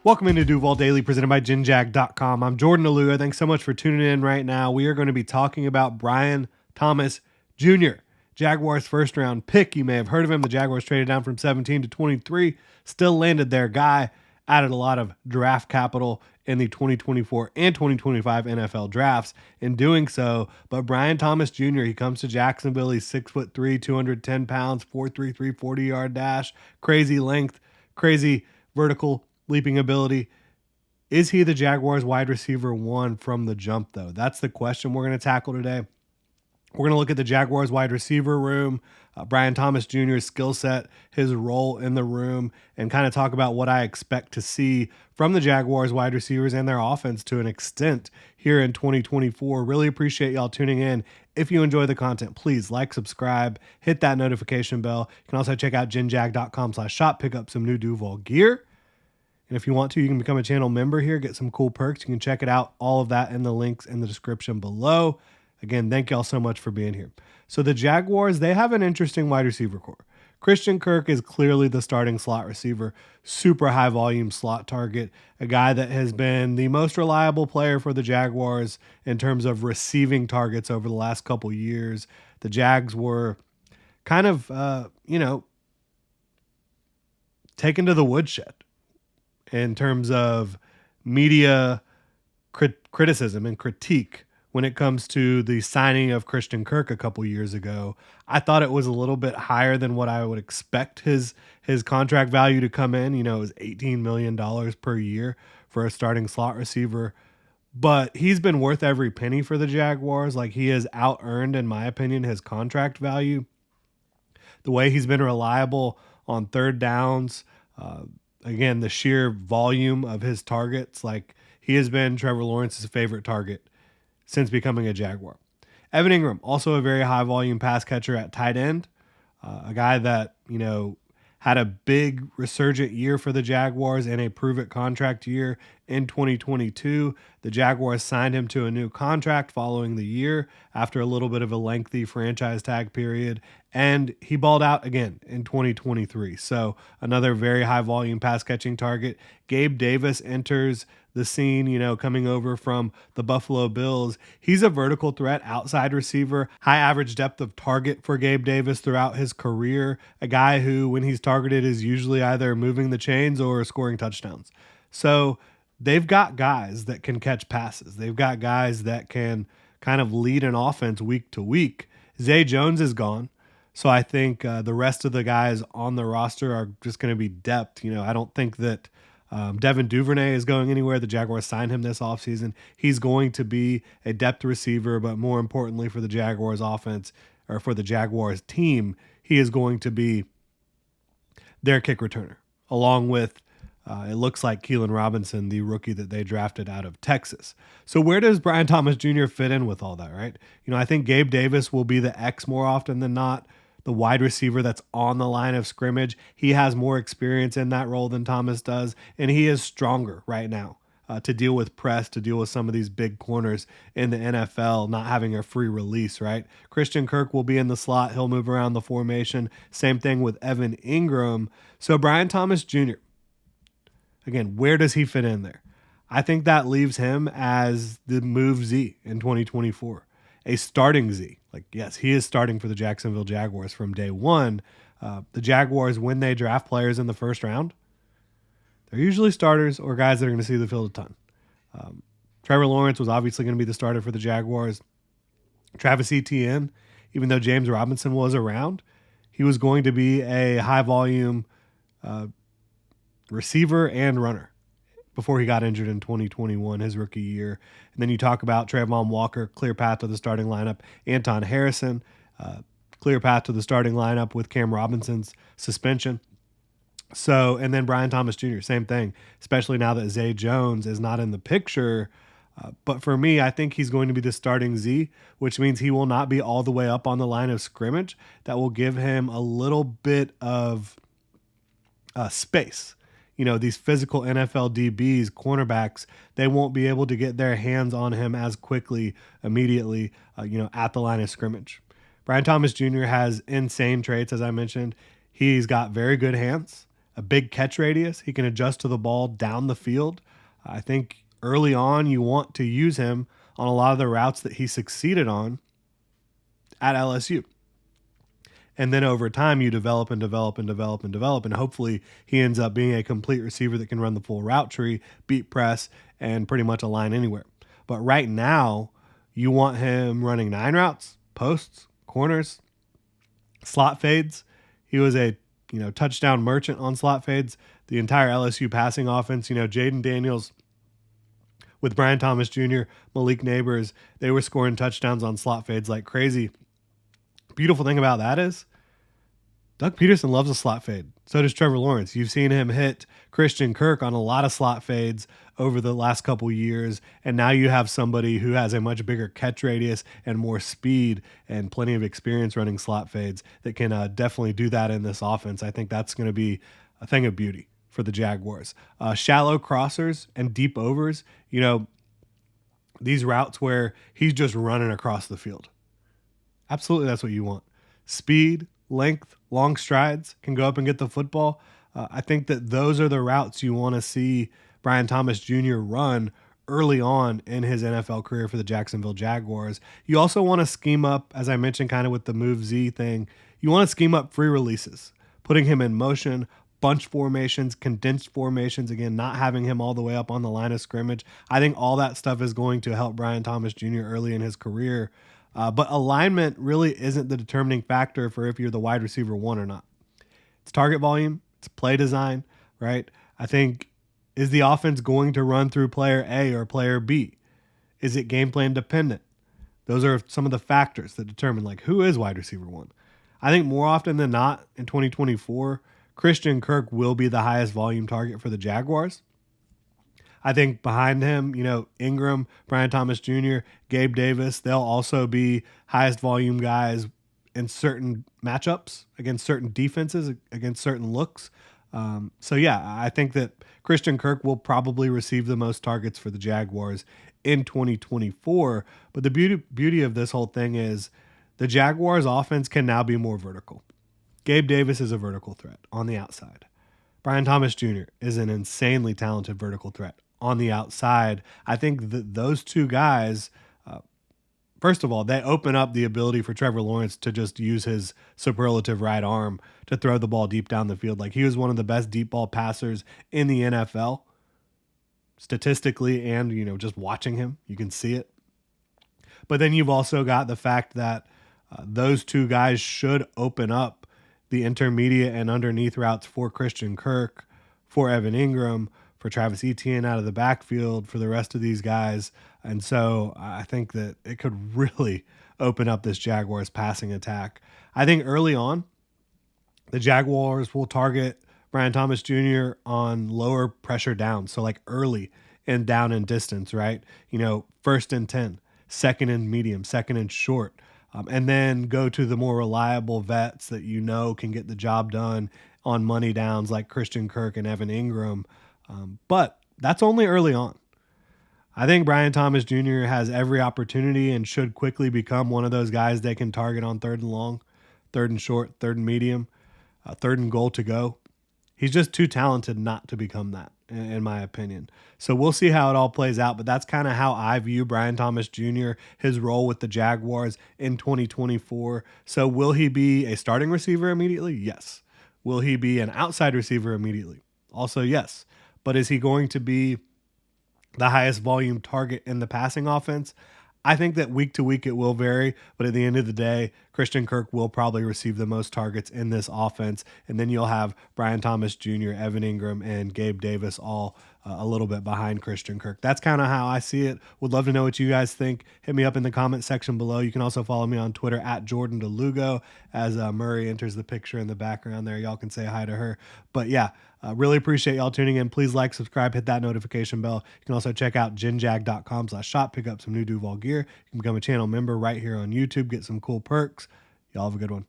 Welcome into Duval Daily, presented by GenJag.com. I'm Jordan Lugo. Thanks so much for tuning in right now. We are going to be talking about Brian Thomas Jr., Jaguars first round pick. You may have heard of him. The Jaguars traded down from 17 to 23, still landed their guy, added a lot of draft capital in the 2024 and 2025 NFL drafts in doing so. But Brian Thomas Jr., he comes to Jacksonville. He's 6'3", 210 pounds, 4.33 40-yard dash, crazy length, crazy vertical leaping ability. Is he the Jaguars wide receiver one from the jump, though? That's the question we're going to tackle today. We're going to look at the Jaguars wide receiver room, Brian Thomas Jr.'s skill set, his role in the room, and kind of talk about what I expect to see from the Jaguars wide receivers and their offense to an extent here in 2024. Really appreciate y'all tuning in. If you enjoy the content, please like, subscribe, hit that notification bell. You can also check out genjag.com/shop, pick up some new Duval gear. And if you want to, you can become a channel member here, get some cool perks. You can check it out, all of that in the links in the description below. Again, thank y'all so much for being here. So the Jaguars, they have an interesting wide receiver core. Christian Kirk is clearly the starting slot receiver, super high volume slot target, a guy that has been the most reliable player for the Jaguars in terms of receiving targets over the last couple years. The Jags were kind of, taken to the woodshed in terms of media criticism and critique when it comes to the signing of Christian Kirk a couple years ago. I thought it was a little bit higher than what I would expect his contract value to come in. It was $18 million per year for a starting slot receiver. But he's been worth every penny for the Jaguars. Like, he has out-earned, in my opinion, his contract value. The way he's been reliable on third downs, again, the sheer volume of his targets, like, he has been Trevor Lawrence's favorite target since becoming a Jaguar. Evan Ingram, also a very high volume pass catcher at tight end, a guy that, had a big resurgent year for the Jaguars and a prove-it contract year in 2022. The Jaguars signed him to a new contract following the year after a little bit of a lengthy franchise tag period, and he balled out again in 2023. So another very high volume pass catching target. Gabe Davis enters the scene, coming over from the Buffalo Bills. He's a vertical threat outside receiver, high average depth of target for Gabe Davis throughout his career, a guy who, when he's targeted, is usually either moving the chains or scoring touchdowns. So they've got guys that can catch passes. They've got guys that can kind of lead an offense week to week. Zay Jones is gone. So I think the rest of the guys on the roster are just going to be depth. I don't think that Devin Duvernay is going anywhere. The Jaguars signed him this offseason. He's going to be a depth receiver, but more importantly for the Jaguars offense, or for the Jaguars team, he is going to be their kick returner, along with, it looks like, Keelan Robinson, the rookie that they drafted out of Texas. So where does Brian Thomas Jr. fit in with all that, right? I think Gabe Davis will be the X more often than not, the wide receiver that's on the line of scrimmage. He has more experience in that role than Thomas does, and he is stronger right now to deal with press, to deal with some of these big corners in the NFL, not having a free release, right? Christian Kirk will be in the slot. He'll move around the formation. Same thing with Evan Ingram. So Brian Thomas Jr., again, where does he fit in there? I think that leaves him as the move Z in 2024, a starting Z. Like, yes, he is starting for the Jacksonville Jaguars from day one. The Jaguars, when they draft players in the first round, they're usually starters or guys that are going to see the field a ton. Trevor Lawrence was obviously going to be the starter for the Jaguars. Travis Etienne, even though James Robinson was around, he was going to be a high-volume receiver and runner before he got injured in 2021, his rookie year. And then you talk about Trayvon Walker, clear path to the starting lineup. Anton Harrison, clear path to the starting lineup with Cam Robinson's suspension. So, and then Brian Thomas Jr., same thing, especially now that Zay Jones is not in the picture. But for me, I think he's going to be the starting Z, which means he will not be all the way up on the line of scrimmage. That will give him a little bit of space. These physical NFL DBs, cornerbacks, they won't be able to get their hands on him as quickly, immediately, at the line of scrimmage. Brian Thomas Jr. has insane traits, as I mentioned. He's got very good hands. a big catch radius. He can adjust to the ball down the field. I think early on you want to use him on a lot of the routes that he succeeded on at LSU. And then over time, you develop and develop and develop and develop. And hopefully he ends up being a complete receiver that can run the full route tree, beat press, and pretty much align anywhere. But right now, you want him running 9 routes, posts, corners, slot fades. He was a touchdown merchant on slot fades. The entire LSU passing offense, Jaden Daniels with Brian Thomas Jr., Malik Neighbors, they were scoring touchdowns on slot fades like crazy. Beautiful thing about that is Doug Peterson loves a slot fade. So does Trevor Lawrence. You've seen him hit Christian Kirk on a lot of slot fades over the last couple years, and now you have somebody who has a much bigger catch radius and more speed and plenty of experience running slot fades that can definitely do that in this offense. I think that's going to be a thing of beauty for the Jaguars. Shallow crossers and deep overs, these routes where he's just running across the field. Absolutely, that's what you want. Speed, length, long strides, can go up and get the football. I think that those are the routes you want to see Brian Thomas Jr. run early on in his NFL career for the Jacksonville Jaguars. You also want to scheme up, as I mentioned kind of with the move Z thing, you want to scheme up free releases, putting him in motion, bunch formations, condensed formations, again, not having him all the way up on the line of scrimmage. I think all that stuff is going to help Brian Thomas Jr. early in his career. But alignment really isn't the determining factor for if you're the wide receiver 1 or not. It's target volume, it's play design, right? I think, is the offense going to run through player A or player B? Is it game plan dependent? Those are some of the factors that determine who is wide receiver 1. I think more often than not in 2024, Christian Kirk will be the highest volume target for the Jaguars. I think behind him, Ingram, Brian Thomas Jr., Gabe Davis, they'll also be highest volume guys in certain matchups against certain defenses, against certain looks. I think that Christian Kirk will probably receive the most targets for the Jaguars in 2024. But the beauty of this whole thing is the Jaguars offense can now be more vertical. Gabe Davis is a vertical threat on the outside. Brian Thomas Jr. is an insanely talented vertical threat on the outside. I think that those two guys, first of all, they open up the ability for Trevor Lawrence to just use his superlative right arm to throw the ball deep down the field. He was one of the best deep ball passers in the NFL, statistically, and, just watching him, you can see it. But then you've also got the fact that those two guys should open up the intermediate and underneath routes for Christian Kirk, for Evan Ingram, for Travis Etienne out of the backfield, for the rest of these guys. And so I think that it could really open up this Jaguars passing attack. I think early on, the Jaguars will target Brian Thomas Jr. on lower pressure downs. So early and down and distance, right? 1st and 10, 2nd and medium, 2nd and short. And then go to the more reliable vets that can get the job done on money downs like Christian Kirk and Evan Ingram. But that's only early on. I think Brian Thomas Jr. has every opportunity and should quickly become one of those guys they can target on 3rd and long, 3rd and short, 3rd and medium, 3rd and goal to go. He's just too talented not to become that, in my opinion. So we'll see how it all plays out, but that's kind of how I view Brian Thomas Jr., his role with the Jaguars in 2024. So will he be a starting receiver immediately? Yes. Will he be an outside receiver immediately? Also, yes. But is he going to be the highest volume target in the passing offense? I think that week to week it will vary, but at the end of the day, Christian Kirk will probably receive the most targets in this offense, and then you'll have Brian Thomas Jr., Evan Ingram, and Gabe Davis all a little bit behind Christian Kirk. That's kind of how I see it. Would love to know what you guys think. Hit me up in the comment section below. You can also follow me on Twitter at Jordan DeLugo as Murray enters the picture in the background there. Y'all can say hi to her. But yeah, really appreciate y'all tuning in. Please like, subscribe, hit that notification bell. You can also check out genjag.com/shop, pick up some new Duval gear. You can become a channel member right here on YouTube, get some cool perks. Y'all have a good one.